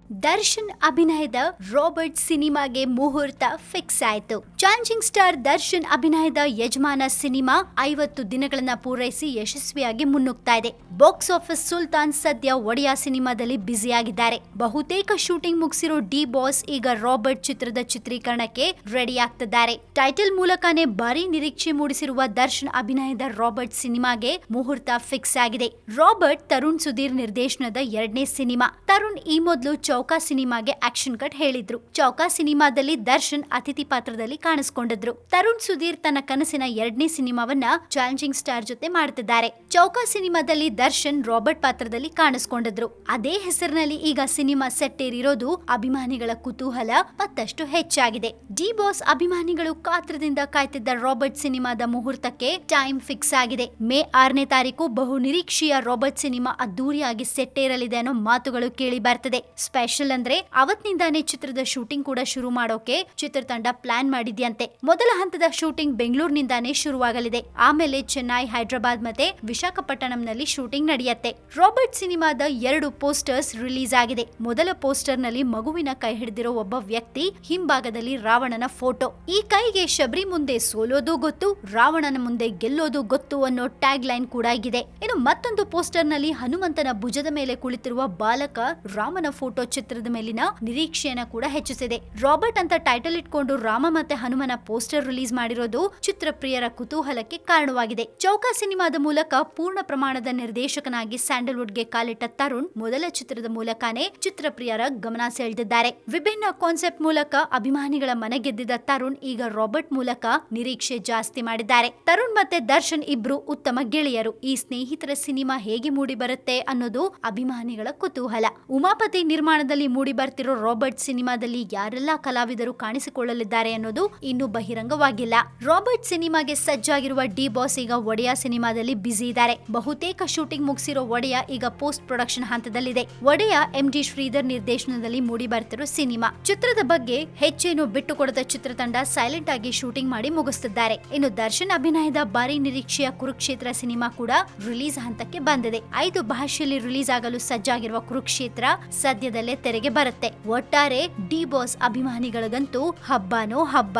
ದರ್ಶನ್ ಅಭಿನಯದ ರಾಬರ್ಟ್ ಸಿನಿಮಾಗೆ ಮುಹೂರ್ತ ಫಿಕ್ಸ್ ಆಯಿತು. ಚಾಲೆಂಜಿಂಗ್ ಸ್ಟಾರ್ ದರ್ಶನ್ ಅಭಿನಯದ ಯಜಮಾನ ಸಿನಿಮಾ 50 ದಿನಗಳನ್ನ ಪೂರೈಸಿ ಯಶಸ್ವಿಯಾಗಿ ಮುನ್ನುಗ್ತಾ ಇದೆ. ಬಾಕ್ಸ್ ಆಫೀಸ್ ಸುಲ್ತಾನ್ ಸದ್ಯ ಒಡೆಯ ಸಿನಿಮಾದಲ್ಲಿ ಬ್ಯುಸಿಯಾಗಿದ್ದಾರೆ. ಬಹುತೇಕ ಶೂಟಿಂಗ್ ಮುಗಿಸಿರೋ ಡಿ ಬಾಸ್ ಈಗ ರಾಬರ್ಟ್ ಚಿತ್ರದ ಚಿತ್ರೀಕರಣಕ್ಕೆ ರೆಡಿ ಆಗ್ತಿದ್ದಾರೆ. ಟೈಟಲ್ ಮೂಲಕನೇ ಭಾರಿ ನಿರೀಕ್ಷೆ ಮೂಡಿಸಿರುವ ದರ್ಶನ್ ಅಭಿನಯದ ರಾಬರ್ಟ್ ಸಿನಿಮಾಗೆ ಮುಹೂರ್ತ ಫಿಕ್ಸ್ ಆಗಿದೆ. ರಾಬರ್ಟ್ ತರುಣ್ ಸುಧೀರ್ ನಿರ್ದೇಶನದ 2ನೇ ಸಿನಿಮಾ. ತರುಣ್ ಈ ಮೊದಲು ಚೌಕಾ ಸಿನಿಮಾಗೆ ಆಕ್ಷನ್ ಕಟ್ ಹೇಳಿದ್ರು. ಚೌಕಾ ಸಿನಿಮಾದಲ್ಲಿ ದರ್ಶನ್ ಅತಿಥಿ ಪಾತ್ರದಲ್ಲಿ ಕಾಣಿಸಿಕೊಂಡಿದ್ರು. ತರುಣ್ ಸುಧೀರ್ ತನ್ನ ಕನಸಿನ 2ನೇ ಸಿನಿಮಾವನ್ನ ಚಾಲೆಂಜಿಂಗ್ ಸ್ಟಾರ್ ಜೊತೆ ಮಾಡ್ತಿದ್ದಾರೆ. ಚೌಕಾ ಸಿನಿಮಾದಲ್ಲಿ ದರ್ಶನ್ ರಾಬರ್ಟ್ ಪಾತ್ರದಲ್ಲಿ ಕಾಣಿಸಿಕೊಂಡಿದ್ರು. ಅದೇ ಹೆಸರಿನಲ್ಲಿ ಈಗ ಸಿನಿಮಾ ಸೆಟ್ ಏರಿರೋದು ಅಭಿಮಾನಿಗಳ ಕುತೂಹಲ ಮತ್ತಷ್ಟು ಹೆಚ್ಚಾಗಿದೆ. ಡಿ ಬಾಸ್ ಅಭಿಮಾನಿಗಳು ಕಾತ್ರದಿಂದ ಕಾಯ್ತಿದ್ದ ರಾಬರ್ಟ್ ಸಿನಿಮಾದ ಮುಹೂರ್ತಕ್ಕೆ ಟೈಮ್ ಫಿಕ್ಸ್ ಆಗಿದೆ. ಮೇ 6ನೇ ತಾರೀಕು ಬಹು ನಿರೀಕ್ಷೆಯ ರಾಬರ್ಟ್ ಸಿನಿಮಾ ಅದ್ದೂರಿಯಾಗಿ ಸೆಟ್ ಏರಲಿದೆ ಅನ್ನೋ ಮಾತುಗಳು ಕೇಳಿ ಬರ್ತದೆ. ಸ್ಪೆಷಲ್ ಅಂದ್ರೆ ಅವತ್ತಿನಿಂದಾನೇ ಚಿತ್ರದ ಶೂಟಿಂಗ್ ಕೂಡ ಶುರು ಮಾಡೋಕೆ ಚಿತ್ರತಂಡ ಪ್ಲಾನ್ ಮಾಡಿದ್ಯಂತೆ. ಮೊದಲ ಹಂತದ ಶೂಟಿಂಗ್ ಬೆಂಗಳೂರಿನಿಂದಾನೇ ಶುರುವಾಗಲಿದೆ. ಆಮೇಲೆ ಚೆನ್ನೈ, ಹೈದರಾಬಾದ್ ಮತ್ತೆ ವಿಶಾಖಪಟ್ಟಣಂನಲ್ಲಿ ಶೂಟಿಂಗ್ ನಡೆಯುತ್ತೆ. ರಾಬರ್ಟ್ ಸಿನಿಮಾದ 2 ಪೋಸ್ಟರ್ಸ್ ರಿಲೀಸ್ ಆಗಿದೆ. ಮೊದಲ ಪೋಸ್ಟರ್ ನಲ್ಲಿ ಮಗುವಿನ ಕೈ ಹಿಡಿದಿರೋ ಒಬ್ಬ ವ್ಯಕ್ತಿ, ಹಿಂಭಾಗದಲ್ಲಿ ರಾವಣನ ಫೋಟೋ. ಈ ಕೈಗೆ ಶಬರಿ ಮುಂದೆ ಸೋಲೋದು ಗೊತ್ತು, ರಾವಣನ ಮುಂದೆ ಗೆಲ್ಲೋದು ಗೊತ್ತು ಅನ್ನೋ ಟ್ಯಾಗ್ ಲೈನ್ ಕೂಡ ಇದೆ. ಇನ್ನು ಮತ್ತೊಂದು ಪೋಸ್ಟರ್ ನಲ್ಲಿ ಹನುಮಂತನ ಭುಜದ ಮೇಲೆ ಕುಳಿತಿರುವ ಬಾಲಕ ರಾಮನ ಫೋಟೋ ಚಿತ್ರದ ಮೇಲಿನ ನಿರೀಕ್ಷೆಯನ್ನ ಕೂಡ ಹೆಚ್ಚಿಸಿದೆ. ರಾಬರ್ಟ್ ಅಂತ ಟೈಟಲ್ ಇಟ್ಕೊಂಡು ರಾಮ ಮತ್ತೆ ಹನುಮನ ಪೋಸ್ಟರ್ ರಿಲೀಸ್ ಮಾಡಿರೋದು ಚಿತ್ರಪ್ರಿಯರ ಕುತೂಹಲಕ್ಕೆ ಕಾರಣವಾಗಿದೆ. ಚೌಕಾ ಸಿನಿಮಾದ ಮೂಲಕ ಪೂರ್ಣ ಪ್ರಮಾಣದ ನಿರ್ದೇಶಕನಾಗಿ ಸ್ಯಾಂಡಲ್ವುಡ್ಗೆ ಕಾಲಿಟ್ಟ ತರುಣ್ ಮೊದಲ ಚಿತ್ರದ ಮೂಲಕನೇ ಚಿತ್ರಪ್ರಿಯರ ಗಮನ ಸೆಳೆದಿದ್ದಾರೆ. ವಿಭಿನ್ನ ಕಾನ್ಸೆಪ್ಟ್ ಮೂಲಕ ಅಭಿಮಾನಿಗಳ ಮನ ಗೆದ್ದಿದ್ದ ತರುಣ್ ಈಗ ರಾಬರ್ಟ್ ಮೂಲಕ ನಿರೀಕ್ಷೆ ಜಾಸ್ತಿ ಮಾಡಿದ್ದಾರೆ. ತರುಣ್ ಮತ್ತೆ ದರ್ಶನ್ ಇಬ್ರು ಉತ್ತಮ ಗೆಳೆಯರು. ಈ ಸ್ನೇಹಿತರ ಸಿನಿಮಾ ಹೇಗೆ ಮೂಡಿ ಬರುತ್ತೆ ಅನ್ನೋದು ಅಭಿಮಾನಿಗಳ ಕುತೂಹಲ. ಉಮಾಪತಿ ನಿರ್ಮಾಣದಲ್ಲಿ ಮೂಡಿ ಬರ್ತಿರೋ ರಾಬರ್ಟ್ ಸಿನಿಮಾದಲ್ಲಿ ಯಾರೆಲ್ಲಾ ಕಲಾವಿದರು ಕಾಣಿಸಿಕೊಳ್ಳಲಿದ್ದಾರೆ ಅನ್ನೋದು ಇನ್ನೂ ಬಹಿರಂಗವಾಗಿಲ್ಲ. ರಾಬರ್ಟ್ ಸಿನಿಮಾಗೆ ಸಜ್ಜಾಗಿರುವ ಡಿ ಬಾಸ್ ಈಗ ಒಡೆಯ ಸಿನಿಮಾದಲ್ಲಿ ಬ್ಯುಸಿ ಇದ್ದಾರೆ. ಬಹುತೇಕ ಶೂಟಿಂಗ್ ಮುಗಿಸಿರೋ ಒಡೆಯ ಈಗ ಪೋಸ್ಟ್ ಪ್ರೊಡಕ್ಷನ್ ಹಂತದಲ್ಲಿದೆ. ಒಡೆಯ MD ಶ್ರೀಧರ್ ನಿರ್ದೇಶನದಲ್ಲಿ ಮೂಡಿ ಬರ್ತಿರೋ ಸಿನಿಮಾ. ಚಿತ್ರದ ಬಗ್ಗೆ ಹೆಚ್ಚೇನು ಬಿಟ್ಟು ಕೊಡದ ಚಿತ್ರತಂಡ ಸೈಲೆಂಟ್ ಆಗಿ ಶೂಟಿಂಗ್ ಮಾಡಿ ಮುಗಿಸುತ್ತಿದ್ದಾರೆ. ಇನ್ನು ದರ್ಶನ್ ಅಭಿನಯದ ಭಾರಿ ನಿರೀಕ್ಷೆಯ ಕುರುಕ್ಷೇತ್ರ ಸಿನಿಮಾ ಕೂಡ ರಿಲೀಸ್ ಹಂತಕ್ಕೆ ಬಂದಿದೆ. 5 ಭಾಷೆಯಲ್ಲಿ ರಿಲೀಸ್ ಆಗಲು ಸಜ್ಜಾಗಿರುವ ಕುರುಕ್ಷೇತ್ರ ಸದ್ಯದಲ್ಲೇ ತೆರೆಗೆ ಬರುತ್ತೆ. ಒಟ್ಟಾರೆ ಡಿ ಬಾಸ್ ಅಭಿಮಾನಿಗಳಿಗಂತೂ ಹಬ್ಬನೋ ಹಬ್ಬ.